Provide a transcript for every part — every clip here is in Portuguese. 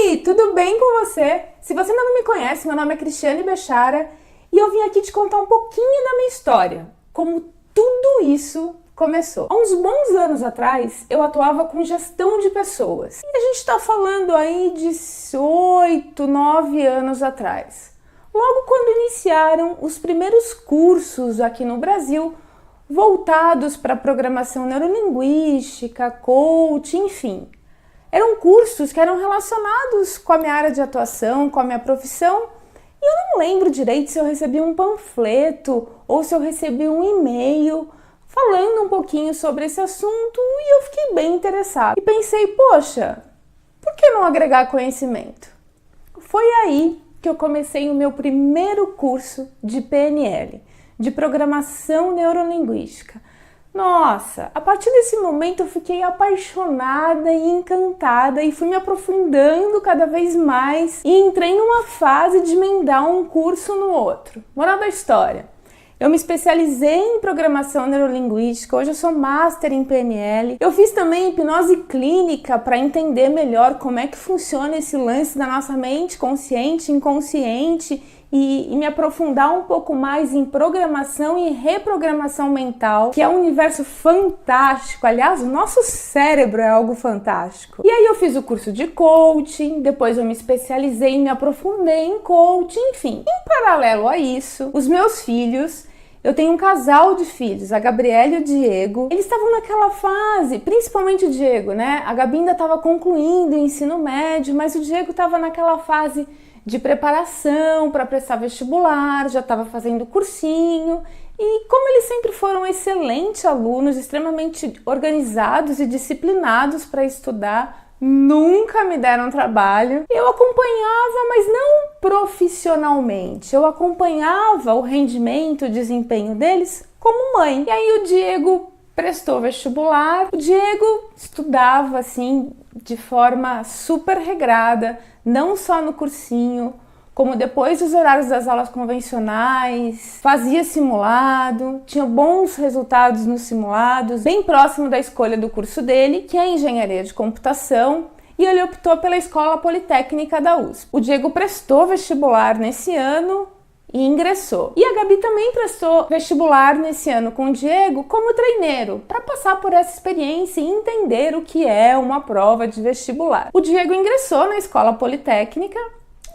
Oi, tudo bem com você? Se você ainda não me conhece, meu nome é Cristiane Bechara e eu vim aqui te contar um pouquinho da minha história, como tudo isso começou. Há uns bons anos atrás, eu atuava com gestão de pessoas. E a gente está falando aí de 8, 9 anos atrás. Logo quando iniciaram os primeiros cursos aqui no Brasil, voltados para programação neurolinguística, coaching, enfim. Eram cursos que eram relacionados com a minha área de atuação, com a minha profissão, e eu não lembro direito se eu recebi um panfleto ou se eu recebi um e-mail falando um pouquinho sobre esse assunto e eu fiquei bem interessada. E pensei, poxa, por que não agregar conhecimento? Foi aí que eu comecei o meu primeiro curso de PNL, de Programação Neurolinguística. Nossa, a partir desse momento eu fiquei apaixonada e encantada e fui me aprofundando cada vez mais e entrei numa fase de emendar um curso no outro. Moral da história, eu me especializei em Programação Neurolinguística, hoje eu sou Master em PNL. Eu fiz também hipnose clínica para entender melhor como é que funciona esse lance da nossa mente consciente, inconsciente e me aprofundar um pouco mais em programação e reprogramação mental, que é um universo fantástico. Aliás, o nosso cérebro é algo fantástico. E aí eu fiz o curso de coaching, depois eu me especializei e me aprofundei em coaching, enfim. Em paralelo a isso, os meus filhos, eu tenho um casal de filhos, a Gabriela e o Diego. Eles estavam naquela fase, principalmente o Diego, né? A Gabi ainda estava concluindo o ensino médio, mas o Diego estava naquela fase de preparação para prestar vestibular, já estava fazendo cursinho e como eles sempre foram excelentes alunos, extremamente organizados e disciplinados para estudar, nunca me deram trabalho. Eu acompanhava, mas não profissionalmente, eu acompanhava o rendimento, o desempenho deles como mãe. E aí o Diego prestou vestibular, o Diego estudava assim de forma super regrada, não só no cursinho, como depois dos horários das aulas convencionais, fazia simulado, tinha bons resultados nos simulados, bem próximo da escolha do curso dele, que é Engenharia de Computação, e ele optou pela Escola Politécnica da USP. O Diego prestou vestibular nesse ano e ingressou. E a Gabi também prestou vestibular nesse ano com o Diego como treineiro, para passar por essa experiência e entender o que é uma prova de vestibular. O Diego ingressou na Escola Politécnica,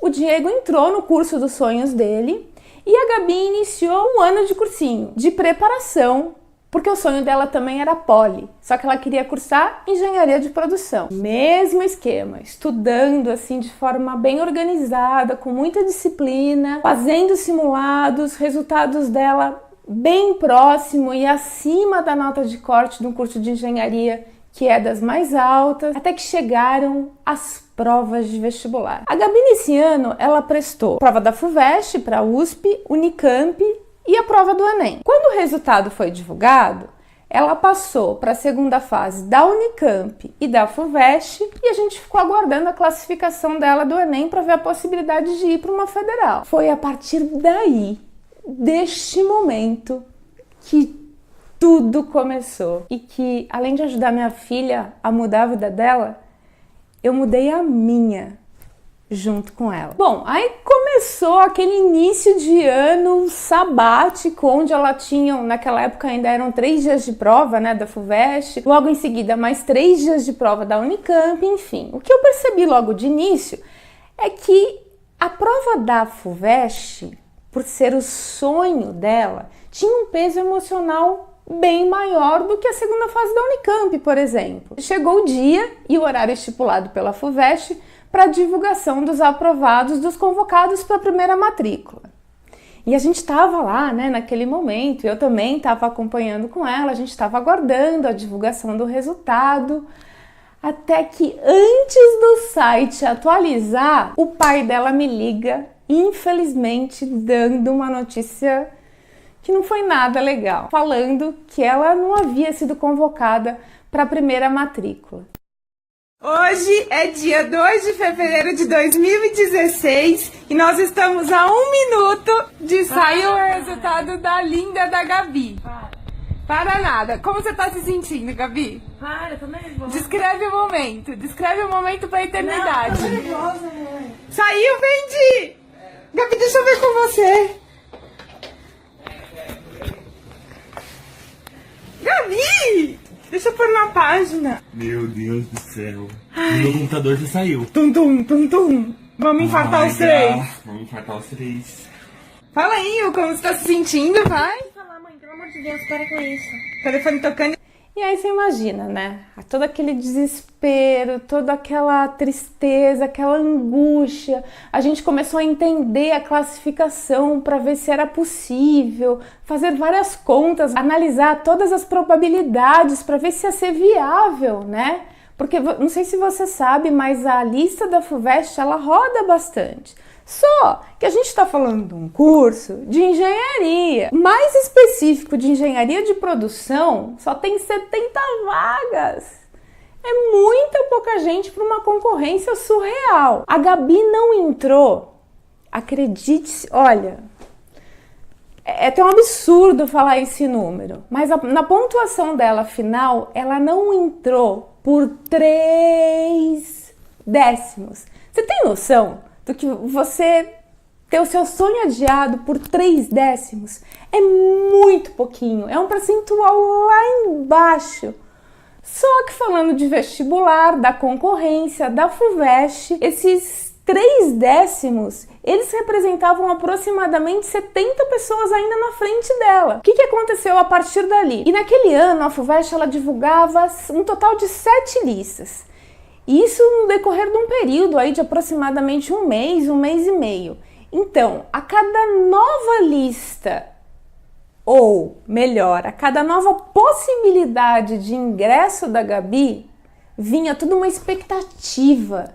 o Diego entrou no curso dos sonhos dele e a Gabi iniciou um ano de cursinho, de preparação, porque o sonho dela também era poli, só que ela queria cursar engenharia de produção. Mesmo esquema, estudando assim de forma bem organizada, com muita disciplina, fazendo simulados, resultados dela bem próximo e acima da nota de corte de um curso de engenharia, que é das mais altas, até que chegaram as provas de vestibular. A Gabi nesse ano, ela prestou a prova da FUVEST para a USP, Unicamp e a prova do Enem. Quando o resultado foi divulgado, ela passou para a segunda fase da Unicamp e da FUVEST e a gente ficou aguardando a classificação dela do Enem para ver a possibilidade de ir para uma federal. Foi a partir daí, deste momento, que tudo começou. E que, além de ajudar minha filha a mudar a vida dela, eu mudei a minha junto com ela. Bom, aí começou aquele início de ano sabático, onde ela tinha, naquela época ainda eram 3 dias de prova, né, da FUVEST, logo em seguida mais 3 dias de prova da Unicamp, enfim. O que eu percebi logo de início é que a prova da FUVEST, por ser o sonho dela, tinha um peso emocional bem maior do que a segunda fase da Unicamp, por exemplo. Chegou o dia e o horário estipulado pela FUVEST para a divulgação dos aprovados, dos convocados para a primeira matrícula. E a gente estava lá, né, naquele momento, eu também estava acompanhando com ela, a gente estava aguardando a divulgação do resultado, até que antes do site atualizar, o pai dela me liga, infelizmente dando uma notícia que não foi nada legal, falando que ela não havia sido convocada para a primeira matrícula. Hoje é dia 2 de fevereiro de 2016 e nós estamos a 1 minuto de sair o resultado da linda da Gabi. Para nada. Como você tá se sentindo, Gabi? Para, eu tô nervosa. Descreve o momento pra eternidade. Não, eu tô nervosa, mãe. Saiu, Vendi! Gabi, deixa eu ver com você. Gabi! Deixa eu pôr na página. Meu Deus do céu. Meu computador já saiu. Tum, tum, tum, tum. Vamos infartar os três. Vamos infartar os três. Fala aí, como você tá se sentindo, vai? Falar, mãe, pelo amor de Deus, para com isso. Telefone tocando. E aí você imagina, né? Todo aquele desespero, toda aquela tristeza, aquela angústia. A gente começou a entender a classificação para ver se era possível, fazer várias contas, analisar todas as probabilidades para ver se ia ser viável, né? Porque não sei se você sabe, mas a lista da FUVEST ela roda bastante. Só que a gente está falando de um curso de engenharia, mais específico de engenharia de produção, só tem 70 vagas. É muita pouca gente para uma concorrência surreal. A Gabi não entrou, acredite, olha, é até um absurdo falar esse número, mas na pontuação dela final, ela não entrou por 3 décimos. Você tem noção do que você ter o seu sonho adiado por 3 décimos? É muito pouquinho, é um percentual lá embaixo. Só que falando de vestibular, da concorrência, da FUVEST, esses 3 décimos, eles representavam aproximadamente 70 pessoas ainda na frente dela. O que aconteceu a partir dali? E naquele ano, a FUVEST ela divulgava um total de 7 listas. Isso no decorrer de um período aí de aproximadamente um mês e meio. Então, a cada nova lista, ou melhor, a cada nova possibilidade de ingresso da Gabi, vinha toda uma expectativa.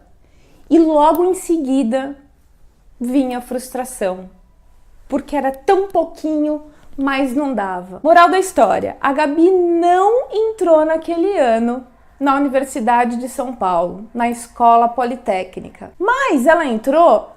E logo em seguida vinha a frustração, porque era tão pouquinho, mas não dava. Moral da história, a Gabi não entrou naquele ano na Universidade de São Paulo, na Escola Politécnica. Mas ela entrou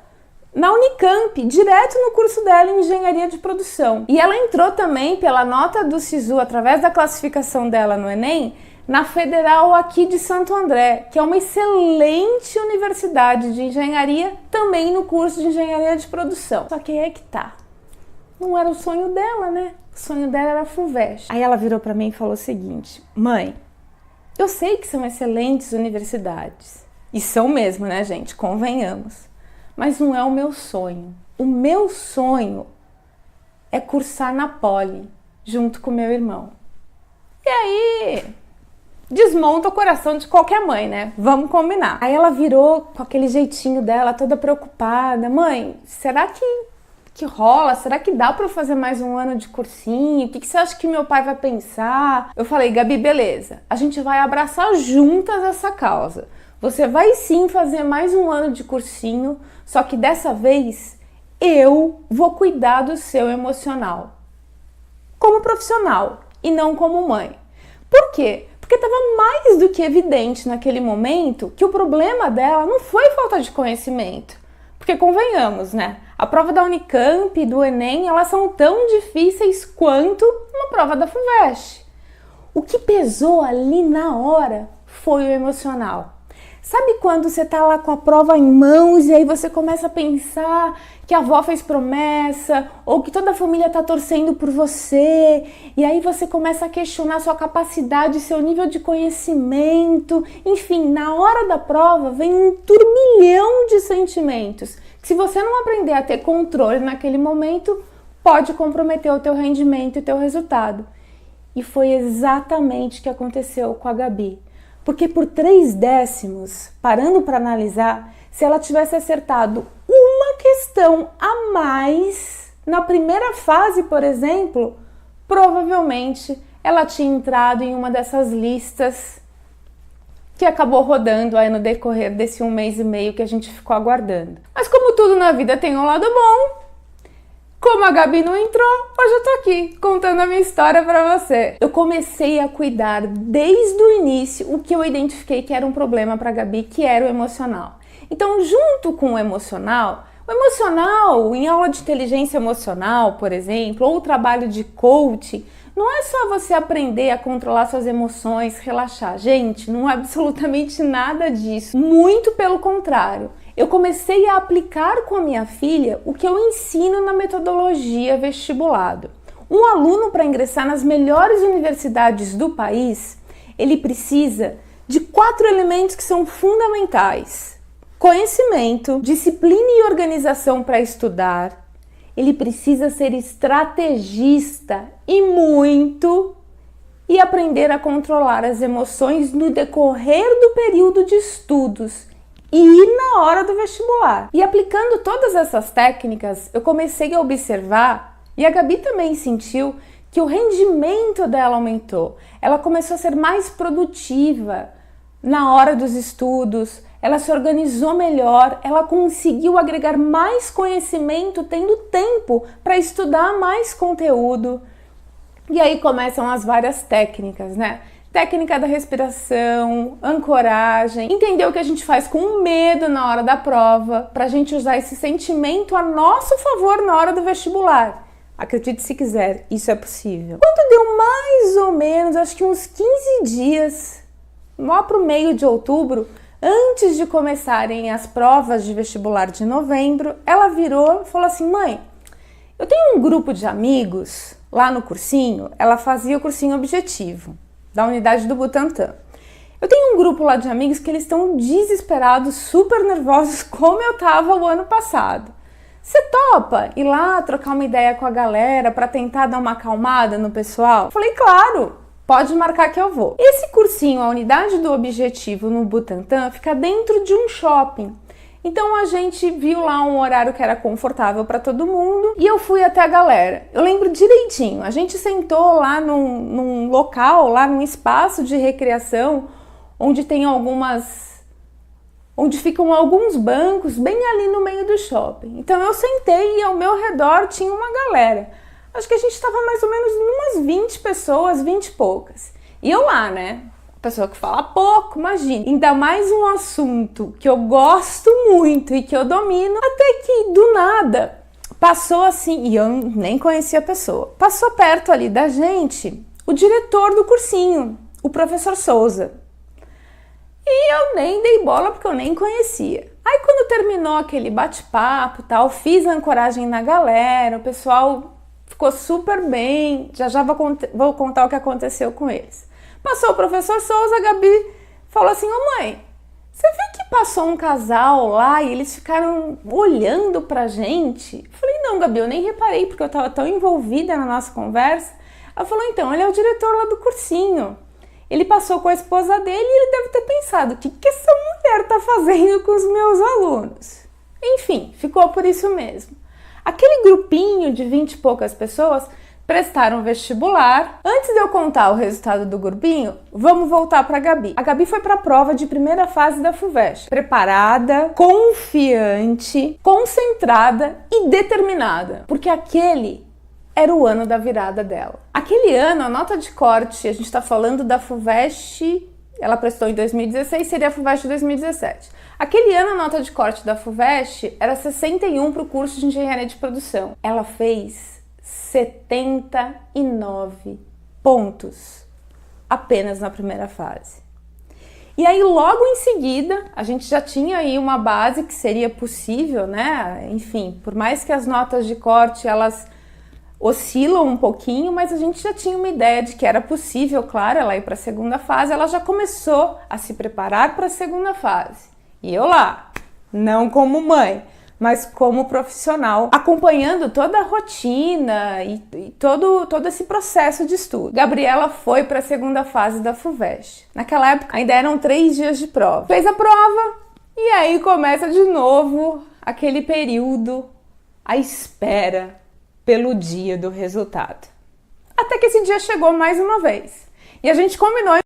na Unicamp, direto no curso dela em Engenharia de Produção. E ela entrou também pela nota do SISU, através da classificação dela no Enem, na Federal aqui de Santo André, que é uma excelente universidade de engenharia, também no curso de Engenharia de Produção. Só que aí é que tá. Não era o sonho dela, né? O sonho dela era a FUVEST. Aí ela virou pra mim e falou o seguinte: mãe, eu sei que são excelentes universidades. E são mesmo, né, gente? Convenhamos. Mas não é o meu sonho. O meu sonho é cursar na Poli, junto com meu irmão. E aí, desmonta o coração de qualquer mãe, né? Vamos combinar. Aí ela virou com aquele jeitinho dela, toda preocupada. Mãe, será que rola? Será que dá pra eu fazer mais um ano de cursinho? O que você acha que meu pai vai pensar? Eu falei, Gabi, beleza. A gente vai abraçar juntas essa causa. Você vai sim fazer mais um ano de cursinho, só que dessa vez eu vou cuidar do seu emocional. Como profissional e não como mãe. Por quê? Porque estava mais do que evidente naquele momento que o problema dela não foi falta de conhecimento. Porque convenhamos, né? A prova da Unicamp e do Enem, elas são tão difíceis quanto uma prova da FUVEST. O que pesou ali na hora foi o emocional. Sabe quando você tá lá com a prova em mãos e aí você começa a pensar que a avó fez promessa ou que toda a família tá torcendo por você e aí você começa a questionar sua capacidade, seu nível de conhecimento, enfim, na hora da prova vem um turbilhão de sentimentos que se você não aprender a ter controle naquele momento, pode comprometer o teu rendimento e o teu resultado. E foi exatamente o que aconteceu com a Gabi. Porque por 3 décimos, parando para analisar, se ela tivesse acertado uma questão a mais na primeira fase, por exemplo, provavelmente ela tinha entrado em uma dessas listas que acabou rodando aí no decorrer desse 1 mês e meio que a gente ficou aguardando. Mas como tudo na vida tem um lado bom, como a Gabi não entrou, hoje eu tô aqui contando a minha história pra você. Eu comecei a cuidar desde o início o que eu identifiquei que era um problema pra Gabi, que era o emocional. Então, junto com o emocional, O emocional, em aula de inteligência emocional, por exemplo, ou o trabalho de coaching, não é só você aprender a controlar suas emoções, relaxar. Gente, não é absolutamente nada disso. Muito pelo contrário. Eu comecei a aplicar com a minha filha o que eu ensino na metodologia vestibulado. Um aluno, para ingressar nas melhores universidades do país, ele precisa de 4 elementos que são fundamentais: conhecimento, disciplina e organização para estudar. Ele precisa ser estrategista e muito, e aprender a controlar as emoções no decorrer do período de estudos e na hora do vestibular. E aplicando todas essas técnicas, eu comecei a observar, e a Gabi também sentiu, que o rendimento dela aumentou. Ela começou a ser mais produtiva na hora dos estudos, ela se organizou melhor, ela conseguiu agregar mais conhecimento, tendo tempo para estudar mais conteúdo. E aí começam as várias técnicas, né? Técnica da respiração, ancoragem, entender o que a gente faz com medo na hora da prova, para a gente usar esse sentimento a nosso favor na hora do vestibular. Acredite se quiser, isso é possível. Quando deu mais ou menos, acho que uns 15 dias, lá para o meio de outubro, antes de começarem as provas de vestibular de novembro, ela virou e falou assim: mãe, eu tenho um grupo de amigos lá no cursinho, ela fazia o cursinho objetivo, da unidade do Butantã. Eu tenho um grupo lá de amigos que eles estão desesperados, super nervosos, como eu tava o ano passado. Você topa ir lá trocar uma ideia com a galera para tentar dar uma acalmada no pessoal? Eu falei, claro, pode marcar que eu vou. Esse cursinho, a unidade do objetivo no Butantã, fica dentro de um shopping. Então a gente viu lá um horário que era confortável para todo mundo e eu fui até a galera. Eu lembro direitinho, a gente sentou lá num local, lá num espaço de recreação, onde ficam alguns bancos bem ali no meio do shopping. Então eu sentei e ao meu redor tinha uma galera. Acho que a gente estava mais ou menos umas 20 pessoas, 20 e poucas. E eu lá, né? Pessoa que fala pouco, imagina. Ainda mais um assunto que eu gosto muito e que eu domino, até que do nada passou assim, e eu nem conhecia a pessoa, passou perto ali da gente o diretor do cursinho, o professor Souza. E eu nem dei bola porque eu nem conhecia. Aí quando terminou aquele bate-papo e tal, fiz a ancoragem na galera, o pessoal ficou super bem, já vou contar o que aconteceu com eles. Passou o professor Souza, a Gabi falou assim: ô mãe, você viu que passou um casal lá e eles ficaram olhando pra gente? Eu falei, não, Gabi, eu nem reparei porque eu tava tão envolvida na nossa conversa. Ela falou, então, ele é o diretor lá do cursinho. Ele passou com a esposa dele e ele deve ter pensado, o que essa mulher tá fazendo com os meus alunos? Enfim, ficou por isso mesmo. Aquele grupinho de 20 e poucas pessoas prestaram vestibular. Antes de eu contar o resultado do grupinho, vamos voltar para a Gabi. A Gabi foi para a prova de primeira fase da FUVEST, preparada, confiante, concentrada e determinada, porque aquele era o ano da virada dela. Aquele ano, a nota de corte, a gente está falando da FUVEST, ela prestou em 2016, seria a FUVEST 2017. Aquele ano, a nota de corte da FUVEST era 61 para o curso de Engenharia de Produção. Ela fez 79 pontos apenas na primeira fase. E aí logo em seguida, a gente já tinha aí uma base que seria possível, né? Enfim, por mais que as notas de corte elas oscilam um pouquinho, mas a gente já tinha uma ideia de que era possível, claro, ela ir para a segunda fase. Ela já começou a se preparar para a segunda fase. E eu lá, não como mãe, mas como profissional, acompanhando toda a rotina e todo esse processo de estudo. Gabriela foi para a segunda fase da FUVEST. Naquela época ainda eram 3 dias de prova. Fez a prova e aí começa de novo aquele período, a espera pelo dia do resultado. Até que esse dia chegou mais uma vez. E a gente combinou